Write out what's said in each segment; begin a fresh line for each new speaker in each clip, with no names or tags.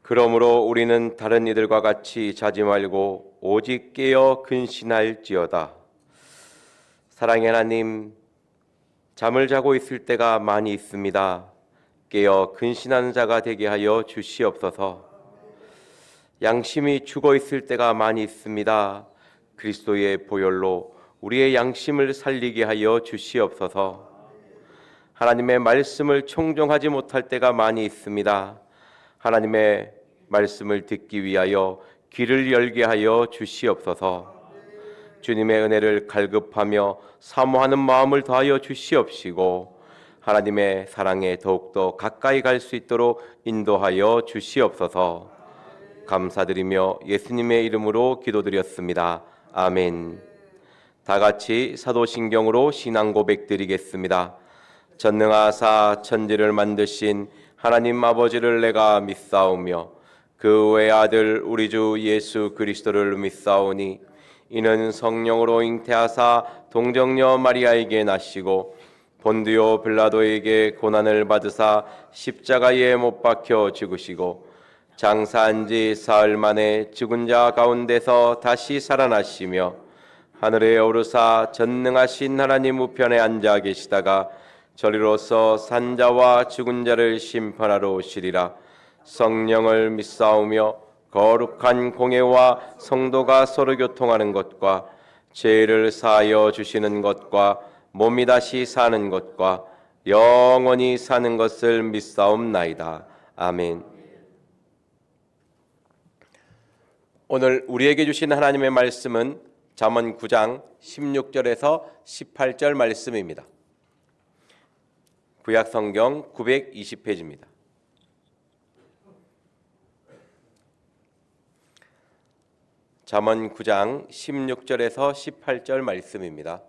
그러므로 우리는 다른 이들과 같이 자지 말고 오직 깨어 근신할지어다. 사랑의 하나님, 잠을 자고 있을 때가 많이 있습니다. 깨어 근신하는 자가 되게 하여 주시옵소서. 양심이 죽어 있을 때가 많이 있습니다. 그리스도의 보혈로 우리의 양심을 살리게 하여 주시옵소서. 하나님의 말씀을 청종하지 못할 때가 많이 있습니다. 하나님의 말씀을 듣기 위하여 귀를 열게 하여 주시옵소서. 주님의 은혜를 갈급하며 사모하는 마음을 더하여 주시옵시고 하나님의 사랑에 더욱더 가까이 갈 수 있도록 인도하여 주시옵소서. 감사드리며 예수님의 이름으로 기도드렸습니다. 아멘. 다 같이 사도신경으로 신앙 고백 드리겠습니다. 전능하사 천지를 만드신 하나님 아버지를 내가 믿사오며 그 외아들 우리 주 예수 그리스도를 믿사오니 이는 성령으로 잉태하사 동정녀 마리아에게 나시고 본디오 빌라도에게 고난을 받으사 십자가에 못 박혀 죽으시고 장사한 지 사흘 만에 죽은 자 가운데서 다시 살아나시며 하늘에 오르사 전능하신 하나님 우편에 앉아 계시다가 저리로서 산자와 죽은 자를 심판하러 오시리라. 성령을 믿사오며 거룩한 공예와 성도가 서로 교통하는 것과 죄를 사하여 주시는 것과 몸이 다시 사는 것과 영원히 사는 것을 믿사옵나이다. 아멘. 오늘 우리에게 주신 하나님의 말씀은 잠언 9장 16절에서 18절 말씀입니다. 구약성경 920페이지입니다. 잠언 9장 16절에서 18절 말씀입니다.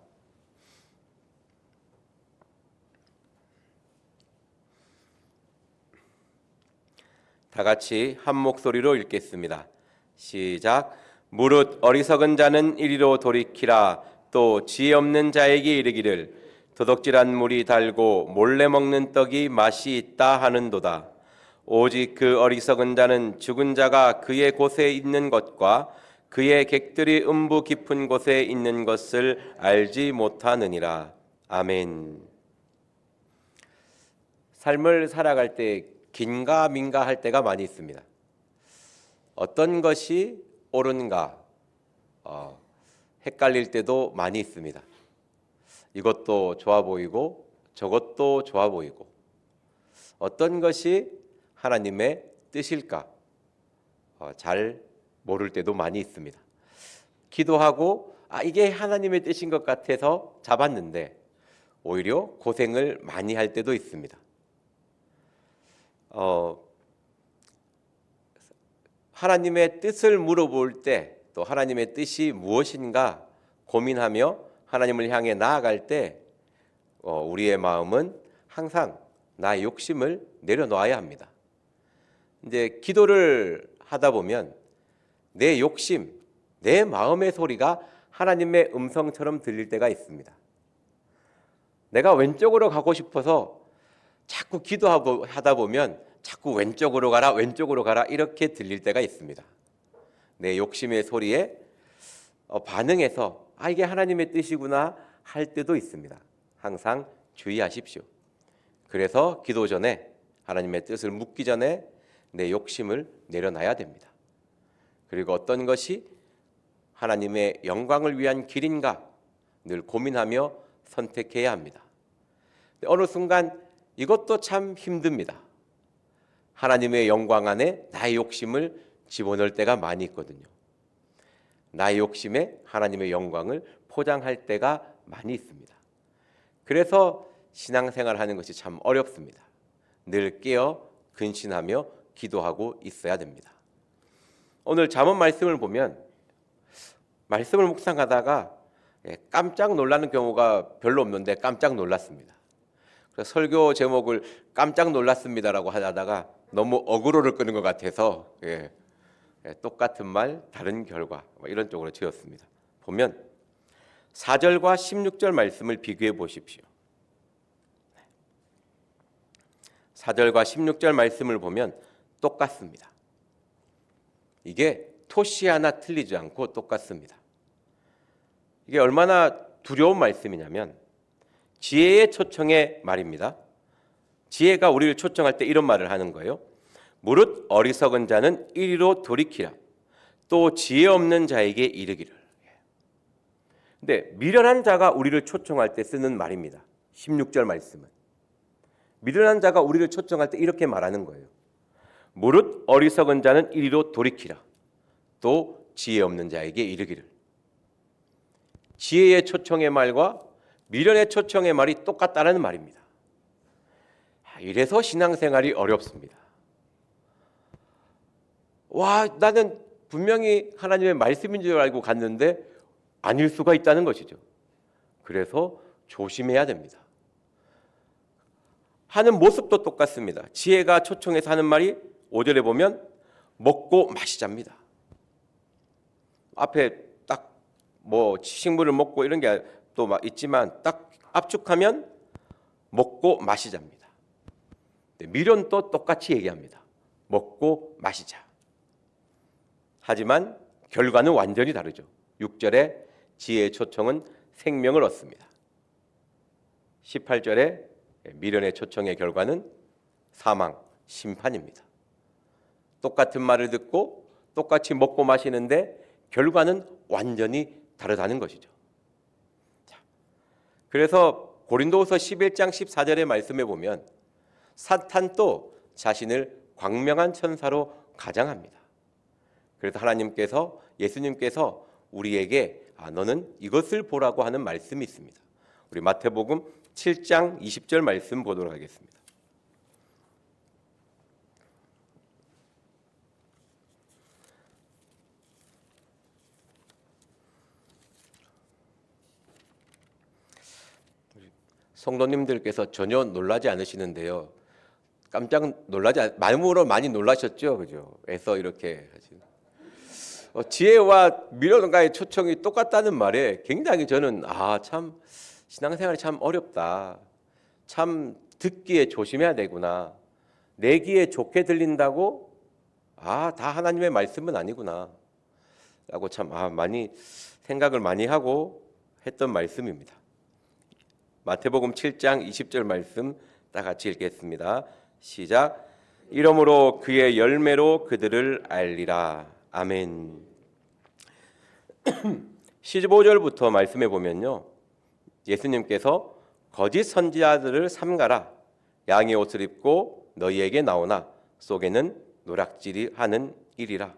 다 같이 한 목소리로 읽겠습니다. 시작. 무릇 어리석은 자는 이리로 돌이키라. 또 지혜 없는 자에게 이르기를 도둑질한 물이 달고 몰래 먹는 떡이 맛이 있다 하는도다. 오직 그 어리석은 자는 죽은 자가 그의 곳에 있는 것과 그의 객들이 음부 깊은 곳에 있는 것을 알지 못하느니라. 아멘. 삶을 살아갈 때 긴가민가 할 때가 많이 있습니다. 어떤 것이 옳은가 헷갈릴 때도 많이 있습니다. 이것도 좋아 보이고 저것도 좋아 보이고 어떤 것이 하나님의 뜻일까 잘 모를 때도 많이 있습니다. 기도하고 이게 하나님의 뜻인 것 같아서 잡았는데 오히려 고생을 많이 할 때도 있습니다. 하나님의 뜻을 물어볼 때 또 하나님의 뜻이 무엇인가 고민하며 하나님을 향해 나아갈 때 우리의 마음은 항상 나의 욕심을 내려놓아야 합니다. 이제 기도를 하다 보면 내 욕심, 내 마음의 소리가 하나님의 음성처럼 들릴 때가 있습니다. 내가 왼쪽으로 가고 싶어서 자꾸 기도하고 하다 보면 자꾸 왼쪽으로 가라 이렇게 들릴 때가 있습니다. 내 욕심의 소리에 반응해서 이게 하나님의 뜻이구나 할 때도 있습니다. 항상 주의하십시오. 그래서 기도 전에 하나님의 뜻을 묻기 전에 내 욕심을 내려놔야 됩니다. 그리고 어떤 것이 하나님의 영광을 위한 길인가 늘 고민하며 선택해야 합니다. 어느 순간 이것도 참 힘듭니다. 하나님의 영광 안에 나의 욕심을 집어넣을 때가 많이 있거든요. 나의 욕심에 하나님의 영광을 포장할 때가 많이 있습니다. 그래서 신앙생활을 하는 것이 참 어렵습니다. 늘 깨어 근신하며 기도하고 있어야 됩니다. 오늘 잠언 말씀을 보면 말씀을 묵상하다가 깜짝 놀라는 경우가 별로 없는데 깜짝 놀랐습니다. 그래서 설교 제목을 깜짝 놀랐습니다라고 하다가 너무 어그로를 끄는 것 같아서 똑같은 말 다른 결과 이런 쪽으로 지었습니다. 보면 4절과 16절 말씀을 비교해 보십시오. 4절과 16절 말씀을 보면 똑같습니다. 이게 토시 하나 틀리지 않고 똑같습니다. 이게 얼마나 두려운 말씀이냐면 지혜의 초청의 말입니다. 지혜가 우리를 초청할 때 이런 말을 하는 거예요. 무릇 어리석은 자는 이리로 돌이키라. 또 지혜 없는 자에게 이르기를. 근데 미련한 자가 우리를 초청할 때 쓰는 말입니다. 16절 말씀은. 미련한 자가 우리를 초청할 때 이렇게 말하는 거예요. 무릇 어리석은 자는 이리로 돌이키라. 또 지혜 없는 자에게 이르기를. 지혜의 초청의 말과 미련의 초청의 말이 똑같다는 말입니다. 이래서 신앙생활이 어렵습니다. 와, 나는 분명히 하나님의 말씀인 줄 알고 갔는데 아닐 수가 있다는 것이죠. 그래서 조심해야 됩니다. 하는 모습도 똑같습니다. 지혜가 초청해서 하는 말이 5절에 보면 먹고 마시자입니다. 앞에 딱 뭐 식물을 먹고 이런 게 또 막 있지만 딱 압축하면 먹고 마시자입니다. 미련도 똑같이 얘기합니다. 먹고 마시자. 하지만 결과는 완전히 다르죠. 6절에 지혜의 초청은 생명을 얻습니다. 18절에 미련의 초청의 결과는 사망, 심판입니다. 똑같은 말을 듣고 똑같이 먹고 마시는데 결과는 완전히 다르다는 것이죠. 자, 그래서 고린도후서 11장 14절의 말씀에 보면 사탄도 자신을 광명한 천사로 가장합니다. 그래서 하나님께서 예수님께서 우리에게 너는 이것을 보라고 하는 말씀이 있습니다. 우리 마태복음 7장 20절 말씀 보도록 하겠습니다. 성도님들께서 전혀 놀라지 않으시는데요. 깜짝 놀라지 말문으로 많이 놀라셨죠, 그죠? 애써 이렇게 지혜와 미련과의 초청이 똑같다는 말에 굉장히 저는 참 신앙생활이 참 어렵다. 참 듣기에 조심해야 되구나. 내 귀에 좋게 들린다고 다 하나님의 말씀은 아니구나. 라고 참 많이 생각을 많이 하고 했던 말씀입니다. 마태복음 7장 20절 말씀 다 같이 읽겠습니다. 시작. 이러므로 그의 열매로 그들을 알리라. 아멘. 15절부터 말씀해 보면요. 예수님께서 거짓 선지자들을 삼가라. 양의 옷을 입고 너희에게 나오나 속에는 노략질이 하는 일이라.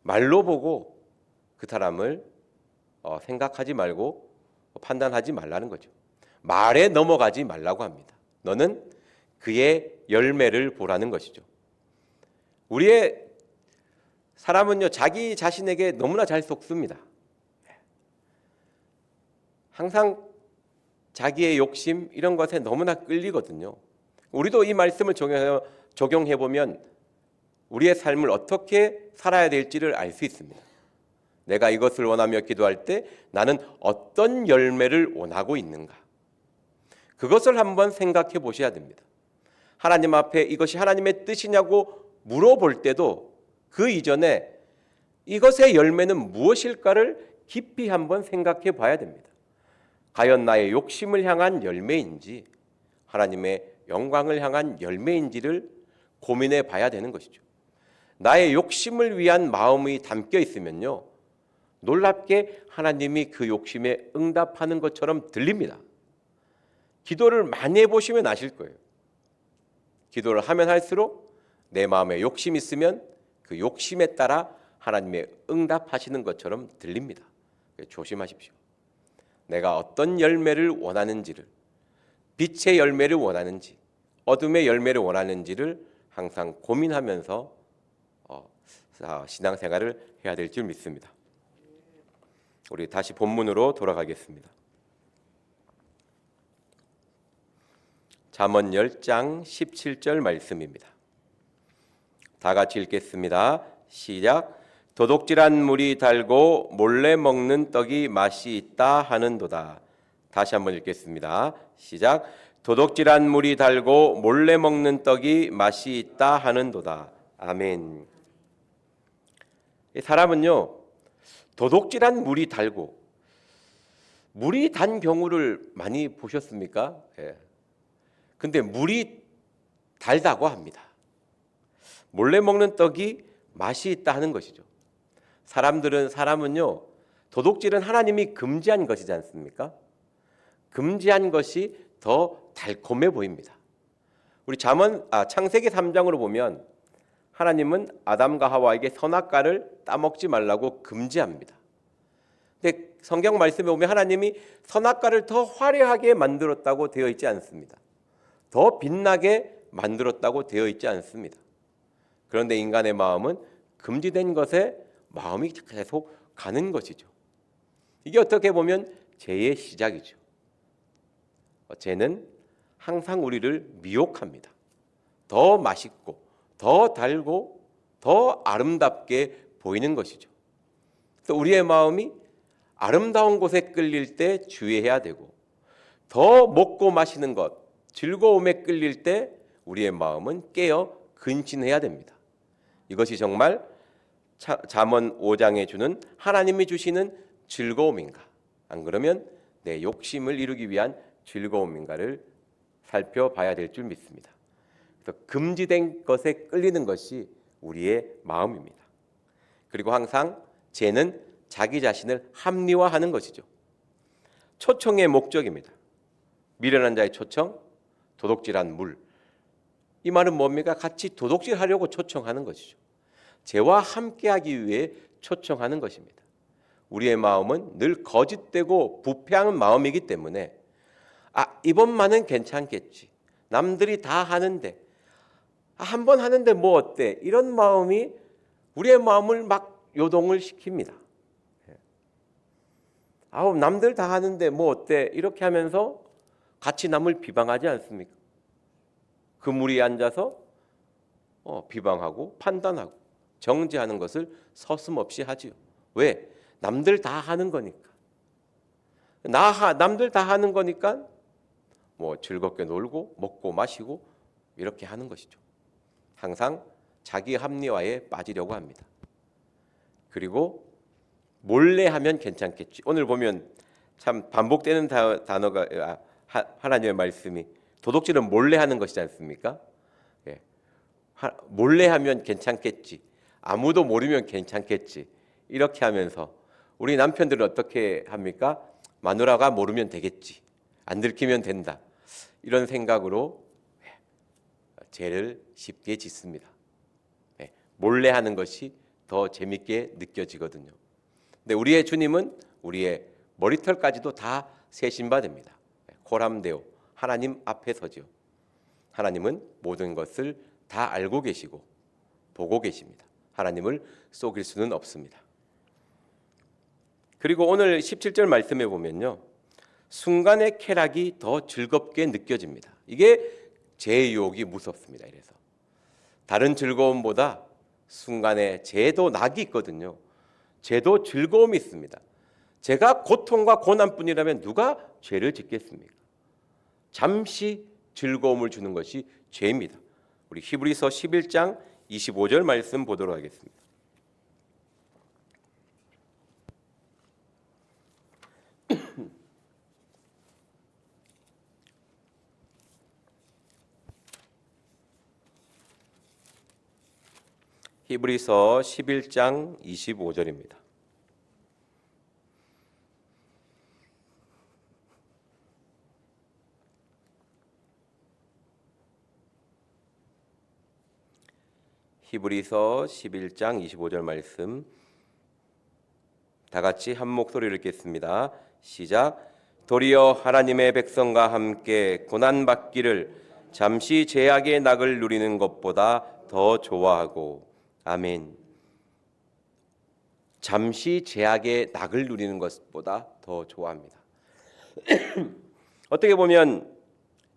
말로 보고 그 사람을 생각하지 말고 판단하지 말라는 거죠. 말에 넘어가지 말라고 합니다. 너는 그의 열매를 보라는 것이죠. 우리의 사람은요, 자기 자신에게 너무나 잘 속습니다. 항상 자기의 욕심 이런 것에 너무나 끌리거든요. 우리도 이 말씀을 적용해 보면 우리의 삶을 어떻게 살아야 될지를 알 수 있습니다. 내가 이것을 원하며 기도할 때 나는 어떤 열매를 원하고 있는가? 그것을 한번 생각해 보셔야 됩니다. 하나님 앞에 이것이 하나님의 뜻이냐고 물어볼 때도 그 이전에 이것의 열매는 무엇일까를 깊이 한번 생각해 봐야 됩니다. 과연 나의 욕심을 향한 열매인지 하나님의 영광을 향한 열매인지를 고민해 봐야 되는 것이죠. 나의 욕심을 위한 마음이 담겨 있으면요, 놀랍게 하나님이 그 욕심에 응답하는 것처럼 들립니다. 기도를 많이 해보시면 아실 거예요. 기도를 하면 할수록 내 마음에 욕심이 있으면 그 욕심에 따라 하나님의 응답하시는 것처럼 들립니다. 조심하십시오. 내가 어떤 열매를 원하는지를, 빛의 열매를 원하는지 어둠의 열매를 원하는지를 항상 고민하면서 신앙생활을 해야 될 줄 믿습니다. 우리 다시 본문으로 돌아가겠습니다. 잠언 10장 17절 말씀입니다. 다 같이 읽겠습니다. 시작. 도둑질한 물이 달고 몰래 먹는 떡이 맛이 있다 하는도다. 다시 한번 읽겠습니다. 시작. 도둑질한 물이 달고 몰래 먹는 떡이 맛이 있다 하는도다. 아멘. 이 사람은요, 도둑질한 물이 달고 물이 단 경우를 많이 보셨습니까? 예. 근데 물이 달다고 합니다. 몰래 먹는 떡이 맛이 있다 하는 것이죠. 사람은요, 도둑질은 하나님이 금지한 것이지 않습니까? 금지한 것이 더 달콤해 보입니다. 우리 창세기 3장으로 보면 하나님은 아담과 하와에게 선악과를 따먹지 말라고 금지합니다. 근데 성경 말씀에 보면 하나님이 선악과를 더 화려하게 만들었다고 되어 있지 않습니다. 더 빛나게 만들었다고 되어 있지 않습니다. 그런데 인간의 마음은 금지된 것에 마음이 계속 가는 것이죠. 이게 어떻게 보면 죄의 시작이죠. 죄는 항상 우리를 미혹합니다. 더 맛있고 더 달고 더 아름답게 보이는 것이죠. 또 우리의 마음이 아름다운 곳에 끌릴 때 주의해야 되고, 더 먹고 마시는 것, 즐거움에 끌릴 때 우리의 마음은 깨어 근신해야 됩니다. 이것이 정말 잠언 5장에 주는 하나님이 주시는 즐거움인가, 안 그러면 내 욕심을 이루기 위한 즐거움인가를 살펴봐야 될 줄 믿습니다. 그래서 금지된 것에 끌리는 것이 우리의 마음입니다. 그리고 항상 죄는 자기 자신을 합리화하는 것이죠. 초청의 목적입니다. 미련한 자의 초청, 도둑질한 물. 이 말은 뭡니까? 같이 도둑질하려고 초청하는 것이죠. 죄와 함께하기 위해 초청하는 것입니다. 우리의 마음은 늘 거짓되고 부패한 마음이기 때문에 이번만은 괜찮겠지. 남들이 다 하는데, 한 번 하는데 뭐 어때? 이런 마음이 우리의 마음을 막 요동을 시킵니다. 남들 다 하는데 뭐 어때? 이렇게 하면서 같이 남을 비방하지 않습니까? 그 무리에 앉아서 비방하고 판단하고 정죄하는 것을 서슴없이 하지요. 왜? 남들 다 하는 거니까. 남들 다 하는 거니까 뭐 즐겁게 놀고 먹고 마시고 이렇게 하는 것이죠. 항상 자기 합리화에 빠지려고 합니다. 그리고 몰래 하면 괜찮겠지. 오늘 보면 참 반복되는 단어가 하나님의 말씀이 도둑질은 몰래 하는 것이지 않습니까? 예. 몰래 하면 괜찮겠지. 아무도 모르면 괜찮겠지. 이렇게 하면서 우리 남편들은 어떻게 합니까? 마누라가 모르면 되겠지. 안 들키면 된다. 이런 생각으로 죄를 쉽게 짓습니다. 몰래 하는 것이 더 재밌게 느껴지거든요. 근데 우리의 주님은 우리의 머리털까지도 다 세신 바 됩니다. 코람데오, 하나님 앞에 서지요. 하나님은 모든 것을 다 알고 계시고 보고 계십니다. 하나님을 속일 수는 없습니다. 그리고 오늘 17절 말씀에 보면요, 순간의 쾌락이 더 즐겁게 느껴집니다. 이게 죄의 유혹이 무섭습니다. 이래서 다른 즐거움보다 순간에 죄도 낙이 있거든요. 죄도 즐거움이 있습니다. 죄가 고통과 고난뿐이라면 누가 죄를 짓겠습니까? 잠시 즐거움을 주는 것이 죄입니다. 우리 히브리서 11장 25절 말씀 보도록 하겠습니다. 히브리서 11장 25절입니다. 히브리서 11장 25절 말씀 다 같이 한 목소리로 읽겠습니다. 시작. 도리어 하나님의 백성과 함께 고난받기를 잠시 죄악의 낙을 누리는 것보다 더 좋아하고, 아멘. 잠시 죄악의 낙을 누리는 것보다 더 좋아합니다. 어떻게 보면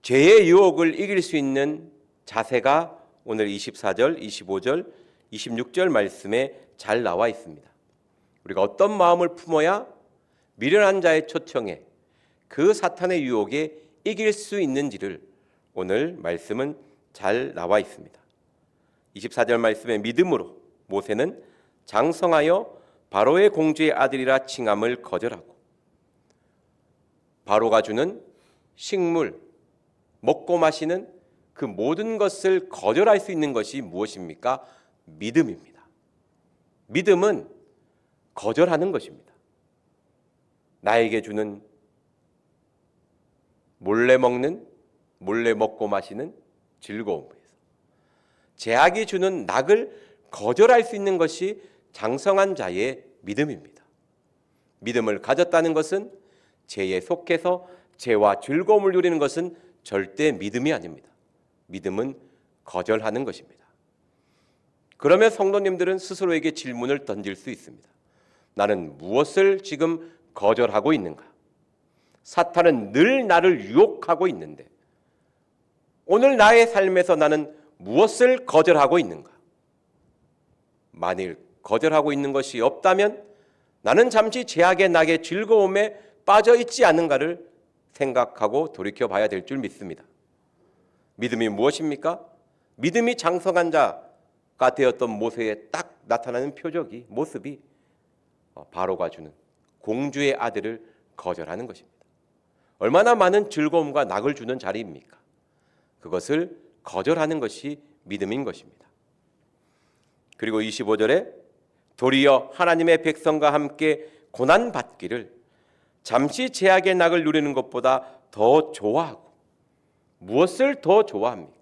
죄의 유혹을 이길 수 있는 자세가 오늘 24절, 25절, 26절 말씀에 잘 나와 있습니다. 우리가 어떤 마음을 품어야 미련한 자의 초청에, 그 사탄의 유혹에 이길 수 있는지를 오늘 말씀은 잘 나와 있습니다. 24절 말씀에 믿음으로 모세는 장성하여 바로의 공주의 아들이라 칭함을 거절하고 바로가 주는 식물, 먹고 마시는 그 모든 것을 거절할 수 있는 것이 무엇입니까? 믿음입니다. 믿음은 거절하는 것입니다. 나에게 주는 몰래 먹는, 몰래 먹고 마시는 즐거움에서 제약이 주는 낙을 거절할 수 있는 것이 장성한 자의 믿음입니다. 믿음을 가졌다는 것은 죄에 속해서 죄와 즐거움을 누리는 것은 절대 믿음이 아닙니다. 믿음은 거절하는 것입니다. 그러면 성도님들은 스스로에게 질문을 던질 수 있습니다. 나는 무엇을 지금 거절하고 있는가? 사탄은 늘 나를 유혹하고 있는데 오늘 나의 삶에서 나는 무엇을 거절하고 있는가? 만일 거절하고 있는 것이 없다면 나는 잠시 죄악의 낙의 즐거움에 빠져 있지 않은가를 생각하고 돌이켜 봐야 될 줄 믿습니다. 믿음이 무엇입니까? 믿음이 장성한 자가 되었던 모세에 딱 나타나는 모습이 바로가 주는 공주의 아들을 거절하는 것입니다. 얼마나 많은 즐거움과 낙을 주는 자리입니까? 그것을 거절하는 것이 믿음인 것입니다. 그리고 25절에 도리어 하나님의 백성과 함께 고난받기를 잠시 죄악의 낙을 누리는 것보다 더 좋아하고 무엇을 더 좋아합니까?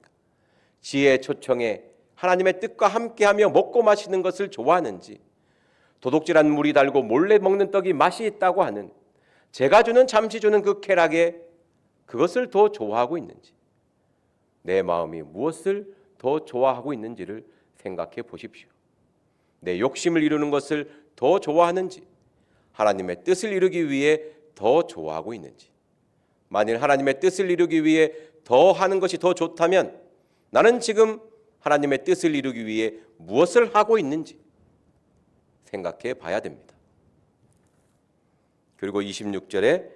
지혜의 초청에 하나님의 뜻과 함께하며 먹고 마시는 것을 좋아하는지 도둑질한 물이 달고 몰래 먹는 떡이 맛이 있다고 하는 제가 주는 잠시 주는 그 쾌락에 그것을 더 좋아하고 있는지 내 마음이 무엇을 더 좋아하고 있는지를 생각해 보십시오. 내 욕심을 이루는 것을 더 좋아하는지 하나님의 뜻을 이루기 위해 더 좋아하고 있는지 만일 하나님의 뜻을 이루기 위해 더 하는 것이 더 좋다면 나는 지금 하나님의 뜻을 이루기 위해 무엇을 하고 있는지 생각해 봐야 됩니다. 그리고 26절에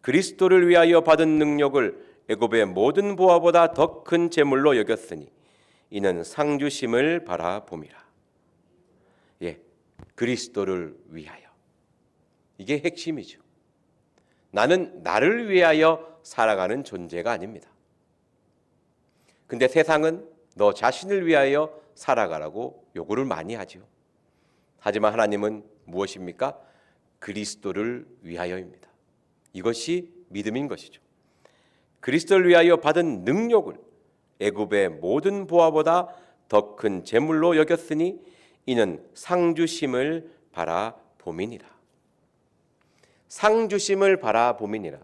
그리스도를 위하여 받은 능력을 애굽의 모든 보화보다 더 큰 재물로 여겼으니 이는 상 주심을 바라봄이라. 그리스도를 위하여. 이게 핵심이죠. 나는 나를 위하여 살아가는 존재가 아닙니다. 근데 세상은 너 자신을 위하여 살아가라고 요구를 많이 하죠. 하지만 하나님은 무엇입니까? 그리스도를 위하여입니다. 이것이 믿음인 것이죠. 그리스도를 위하여 받은 능력을 애굽의 모든 보화보다 더 큰 재물로 여겼으니 이는 상 주심을 바라봄이니라. 상 주심을 바라봄이니라.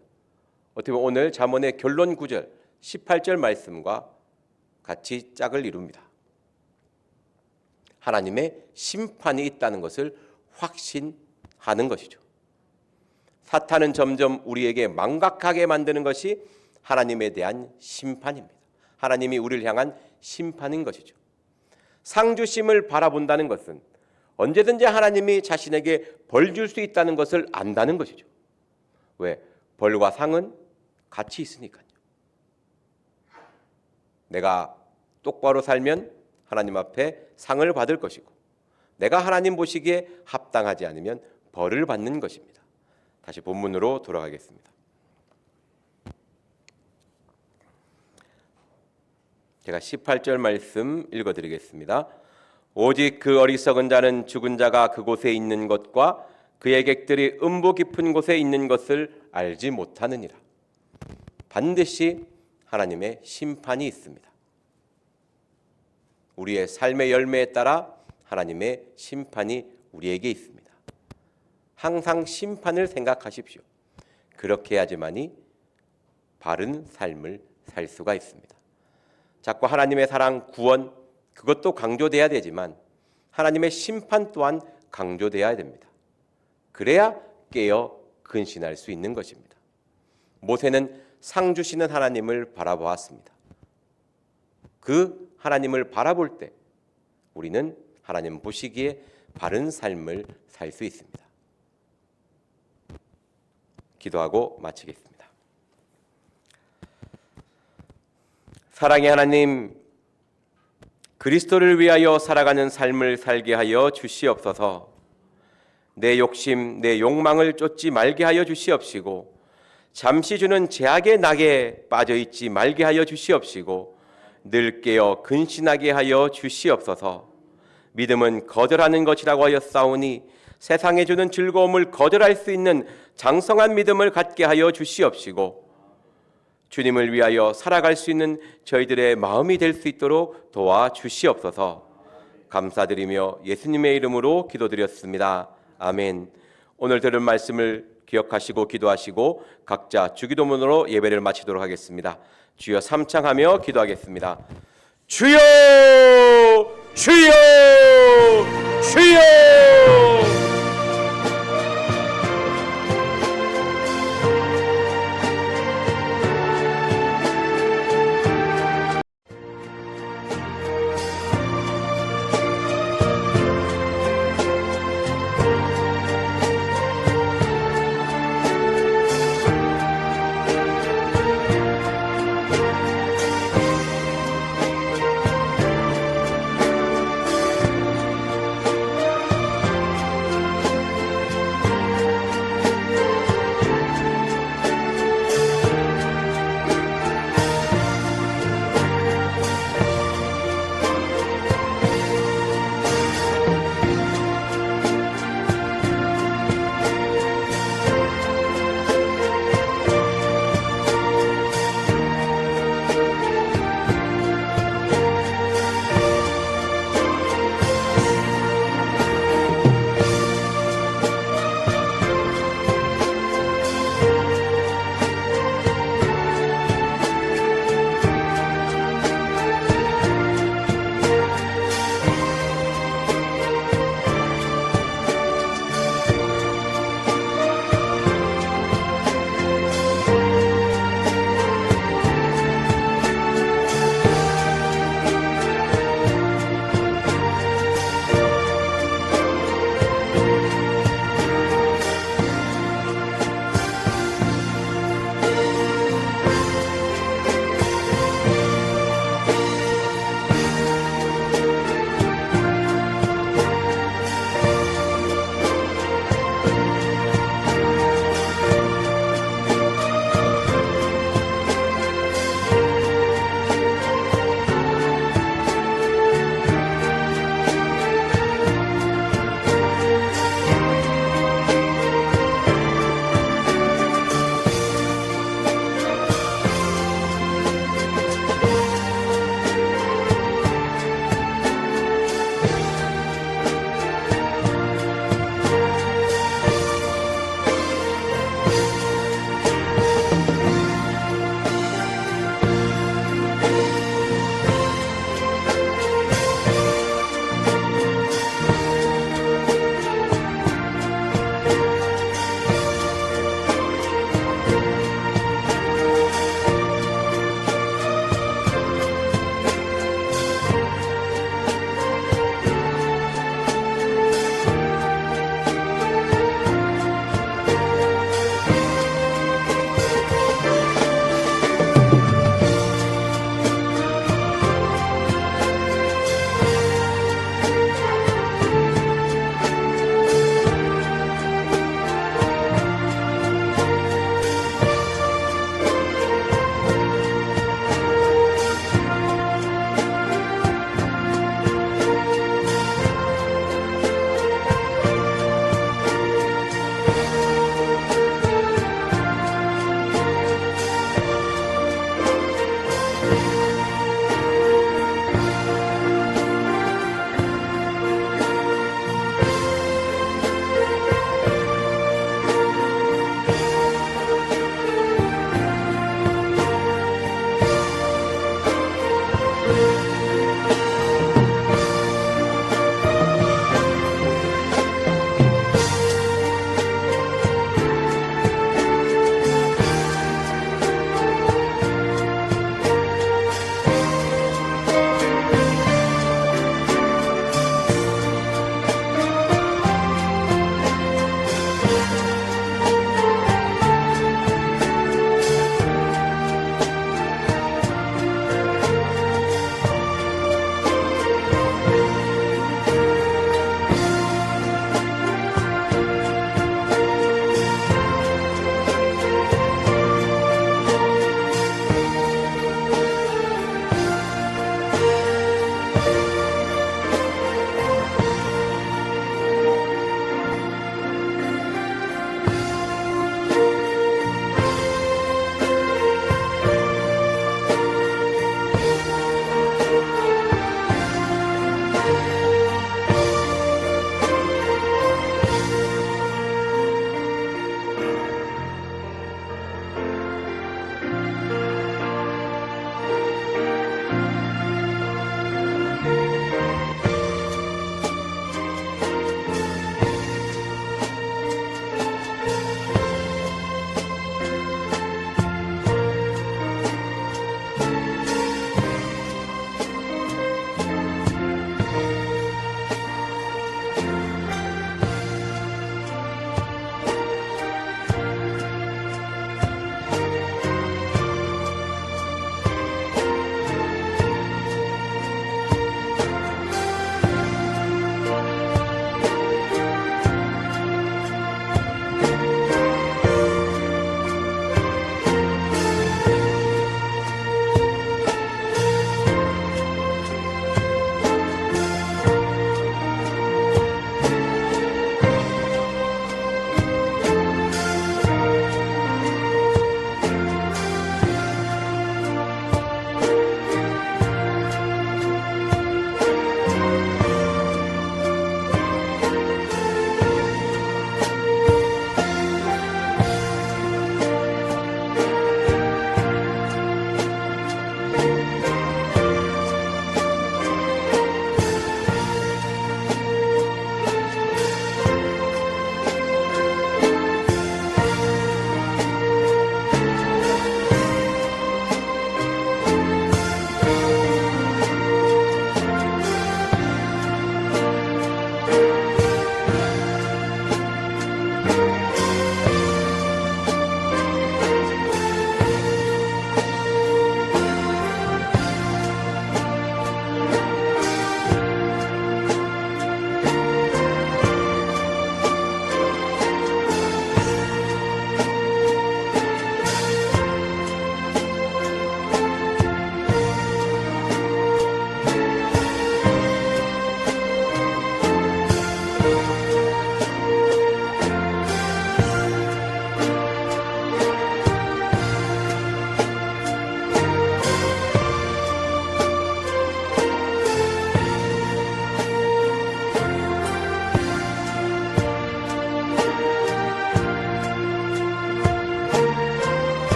어떻게 보면 오늘 잠언의 결론 구절 18절 말씀과 같이 짝을 이룹니다. 하나님의 심판이 있다는 것을 확신하는 것이죠. 사탄은 점점 우리에게 망각하게 만드는 것이 하나님에 대한 심판입니다. 하나님이 우리를 향한 심판인 것이죠. 상주심을 바라본다는 것은 언제든지 하나님이 자신에게 벌 줄 수 있다는 것을 안다는 것이죠. 왜? 벌과 상은 같이 있으니까요. 내가 똑바로 살면 하나님 앞에 상을 받을 것이고 내가 하나님 보시기에 합당하지 않으면 벌을 받는 것입니다. 다시 본문으로 돌아가겠습니다. 제가 18절 말씀 읽어드리겠습니다. 오직 그 어리석은 자는 죽은 자가 그곳에 있는 것과 그의 객들이 음부 깊은 곳에 있는 것을 알지 못하느니라. 반드시 하나님의 심판이 있습니다. 우리의 삶의 열매에 따라 하나님의 심판이 우리에게 있습니다. 항상 심판을 생각하십시오. 그렇게 해야지만이 바른 삶을 살 수가 있습니다. 자꾸 하나님의 사랑, 구원 그것도 강조돼야 되지만 하나님의 심판 또한 강조돼야 됩니다. 그래야 깨어 근신할 수 있는 것입니다. 모세는 상 주시는 하나님을 바라보았습니다. 그 하나님을 바라볼 때 우리는 하나님 보시기에 바른 삶을 살 수 있습니다. 기도하고 마치겠습니다. 사랑의 하나님, 그리스도를 위하여 살아가는 삶을 살게 하여 주시옵소서. 내 욕심, 내 욕망을 쫓지 말게 하여 주시옵시고, 잠시 주는 제약의 낙에 빠져 있지 말게 하여 주시옵시고, 늘 깨어 근신하게 하여 주시옵소서. 믿음은 거절하는 것이라고 하였사오니 세상에 주는 즐거움을 거절할 수 있는 장성한 믿음을 갖게 하여 주시옵시고, 주님을 위하여 살아갈 수 있는 저희들의 마음이 될 수 있도록 도와주시옵소서. 감사드리며 예수님의 이름으로 기도드렸습니다. 아멘. 오늘 들은 말씀을 기억하시고 기도하시고 각자 주기도문으로 예배를 마치도록 하겠습니다. 주여 삼창하며 기도하겠습니다. 주여, 주여, 주여.